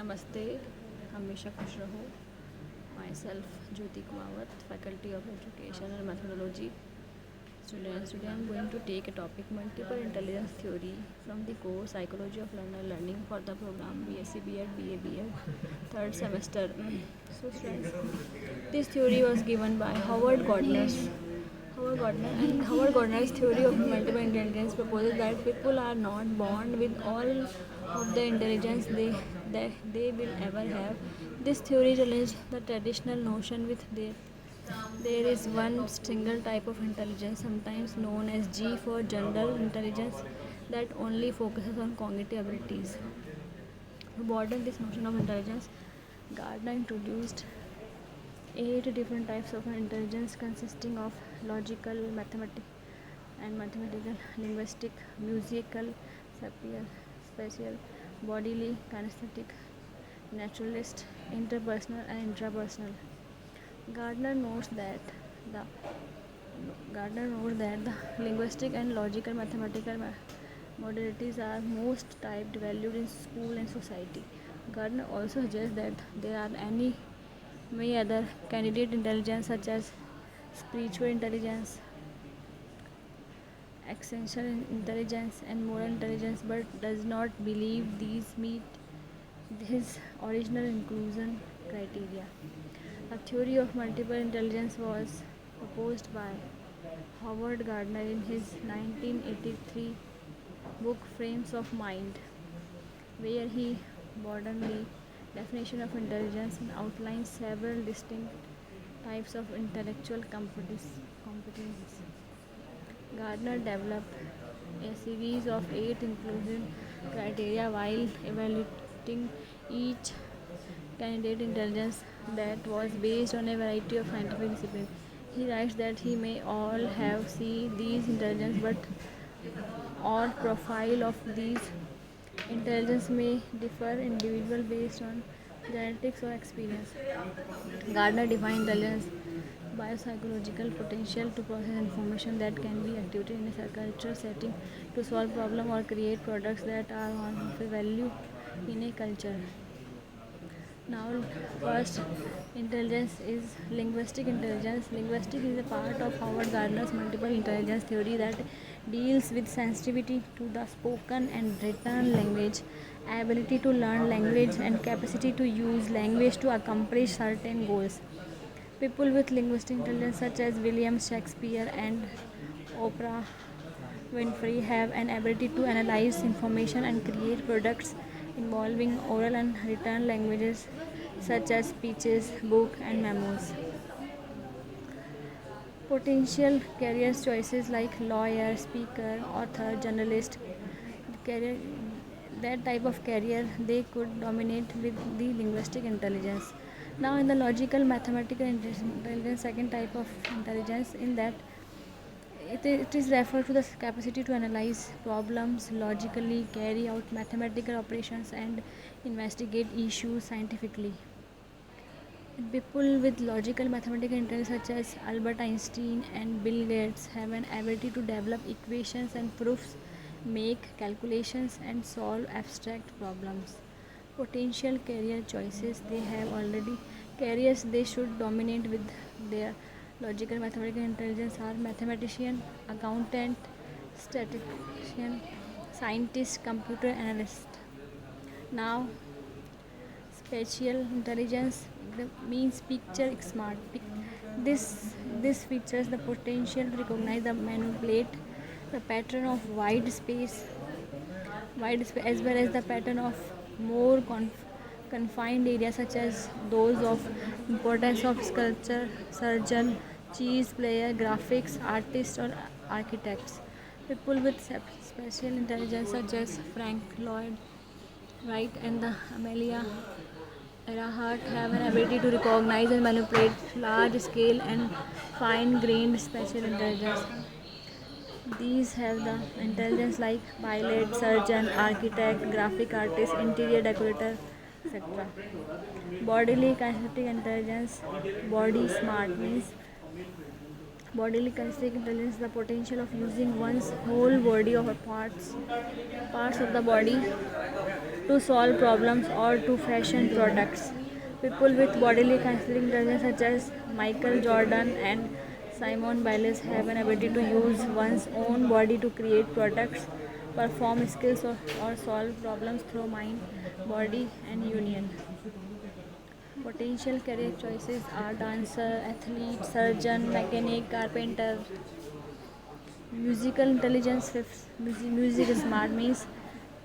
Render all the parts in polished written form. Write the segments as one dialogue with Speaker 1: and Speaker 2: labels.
Speaker 1: Namaste, Hamisha खुश रहो. Myself Jyoti Kumawat, Faculty of Education and Methodology. Students, today I am going to take a topic multiple intelligence theory from the course Psychology of Learning for the program BSc B.Ed BA B.Ed third semester. So students, this theory was given by Howard Gardner. Howard Gardner's theory of multiple intelligence proposes that people are not born with all of the intelligence they will ever have. This theory challenges the traditional notion with there is one single type of intelligence, sometimes known as G for general intelligence, that only focuses on cognitive abilities. To broaden this notion of intelligence, Gardner introduced 8 different types of intelligence consisting of logical, mathematical, linguistic, musical, spatial, bodily, kinesthetic, naturalist, interpersonal, and intrapersonal. Gardner notes that the Gardner notes that the linguistic and logical mathematical modalities are most typed valued in school and society. Gardner also suggests that there are many other candidate intelligence such as spiritual intelligence, existential intelligence, and moral intelligence, but does not believe these meet his original inclusion criteria. A theory of multiple intelligence was proposed by Howard Gardner in his 1983 book Frames of Mind, where he broadened the definition of intelligence and outlined several distinct types of intellectual competence. Gardner developed a series of 8 inclusion criteria while evaluating each candidate intelligence that was based on a variety of scientific disciplines. He writes that he may all have see these intelligence, but or profile of these intelligence may differ individual based on genetics or experience. Gardner defined intelligence biopsychological potential to process information that can be activated in a cultural setting to solve problems or create products that are of value in a culture. Now, first, intelligence is linguistic intelligence. Linguistic is a part of Howard Gardner's multiple intelligence theory that deals with sensitivity to the spoken and written language, ability to learn language, and capacity to use language to accomplish certain goals. People with linguistic intelligence, such as William Shakespeare and Oprah Winfrey, have an ability to analyze information and create products involving oral and written languages such as speeches, books, and memos. Potential career choices like lawyer, speaker, author, journalist, career that type of career they could dominate with the linguistic intelligence. Now in the logical mathematical intelligence, second type of intelligence, in that it is referred to the capacity to analyze problems logically, carry out mathematical operations, and investigate issues scientifically. People with logical mathematical intelligence such as Albert Einstein and Bill Gates have an ability to develop equations and proofs, make calculations, and solve abstract problems. Potential career choices, they have already careers they should dominate with their logical mathematical intelligence are mathematician, accountant, statistician, scientist, computer analyst. Now spatial intelligence means picture smart. This this features the potential to recognize and manipulate the pattern of wide space as well as the pattern of more confined areas such as those of importance of sculpture, surgeon, chess player, graphics, artists, or architects. People with spatial intelligence such as Frank Lloyd Wright and the Amelia Earhart have an ability to recognize and manipulate large scale and fine grained spatial intelligence. These have the intelligence like pilot, surgeon, architect, graphic artist, interior decorator, etc. Bodily kinetic intelligence, body smart means Bodily kinesthetic intelligence, the potential of using one's whole body or parts of the body to solve problems or to fashion products. People with bodily kinesthetic intelligence such as Michael Jordan and Simone Biles have an ability to use one's own body to create products, perform skills or solve problems through mind, body and union. Potential career choices are dancer, athlete, surgeon, mechanic, carpenter. Musical intelligence, fifth, music smart means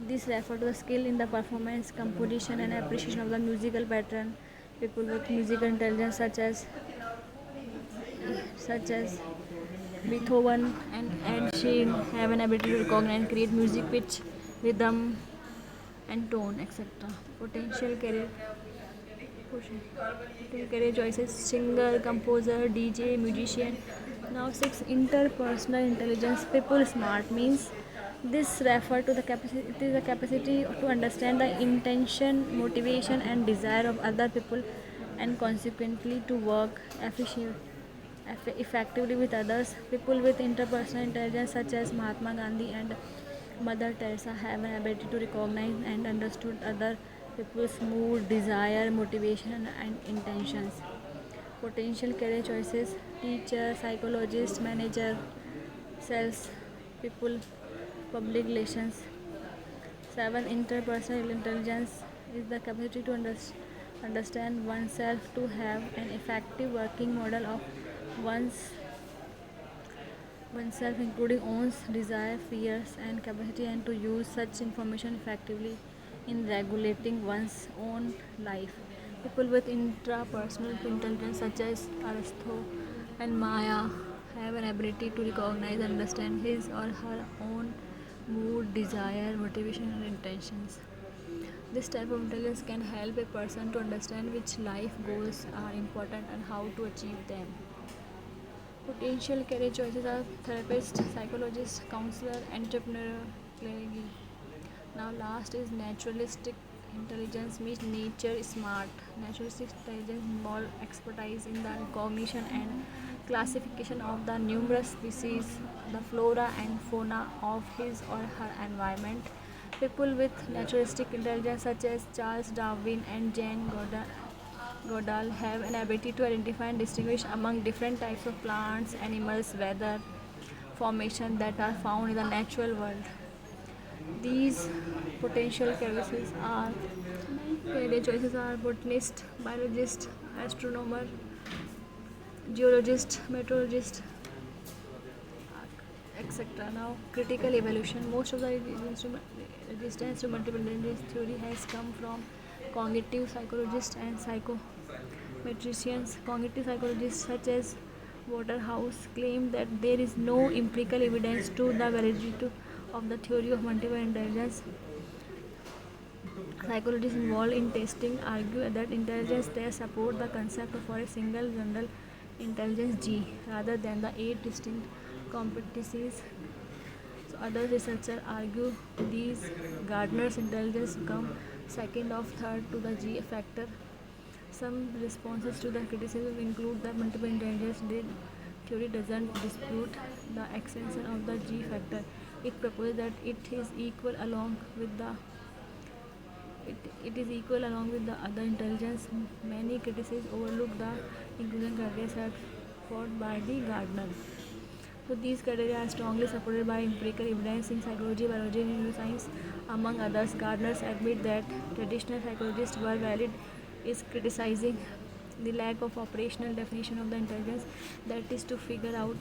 Speaker 1: this refers to the skill in the performance, composition, and appreciation of the musical pattern. People with musical intelligence, such as Beethoven and Ed Sheeran, have an ability to recognize and create music pitch, rhythm, and tone, etc. Potential career career choices: singer, composer, DJ, musician. Now, six, interpersonal intelligence. People smart means this refer to the capacity. It is the capacity to understand the intention, motivation, and desire of other people, and consequently to work effectively with others. People with interpersonal intelligence, such as Mahatma Gandhi and Mother Teresa, have an ability to recognize and understand other people's mood, desire, motivation, and intentions. Potential career choices: teacher, psychologist, manager, sales, people, public relations. 7. Interpersonal intelligence is the capacity to understand oneself, to have an effective working model of one's oneself, including one's desire, fears, and capacity, and to use such information effectively in regulating one's own life. People with intrapersonal intelligence, such as Aristo and Maya, have an ability to recognize and understand his or her own mood, desire, motivation, and intentions. This type of intelligence can help a person to understand which life goals are important and how to achieve them. Potential career choices are therapist, psychologist, counselor, entrepreneur, clergy. Now last is naturalistic intelligence, means nature smart. Naturalistic intelligence involves expertise in the recognition and classification of the numerous species, the flora and fauna of his or her environment. People with naturalistic intelligence such as Charles Darwin and Jane Goodall have an ability to identify and distinguish among different types of plants, animals, weather, formation that are found in the natural world. These potential career choices are botanist, biologist, astronomer, geologist, meteorologist, etc. Now, critical evolution. Most of the resistance to multiple intelligence theory has come from cognitive psychologists and psychometricians. Cognitive psychologists such as Waterhouse claim that there is no empirical evidence to the validity of the theory of multiple intelligence. Psychologists involved in testing argue that intelligence tests support the concept for a single general intelligence G rather than the 8 distinct competencies. So other researchers argue these Gardner's intelligence come second or third to the G factor. Some responses to the criticism include that multiple intelligence theory doesn't dispute the extension of the G factor. It proposes that it is equal along with the other intelligence. Many critics overlook the inclusion criteria set forth by the Gardner. So these criteria are strongly supported by empirical evidence in psychology, biology, and neuroscience. Among others, Gardner admit that traditional psychologists were valid is criticizing the lack of operational definition of the intelligence, that is to figure out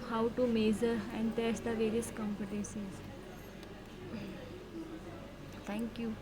Speaker 1: how to measure and test the various competencies. Thank you.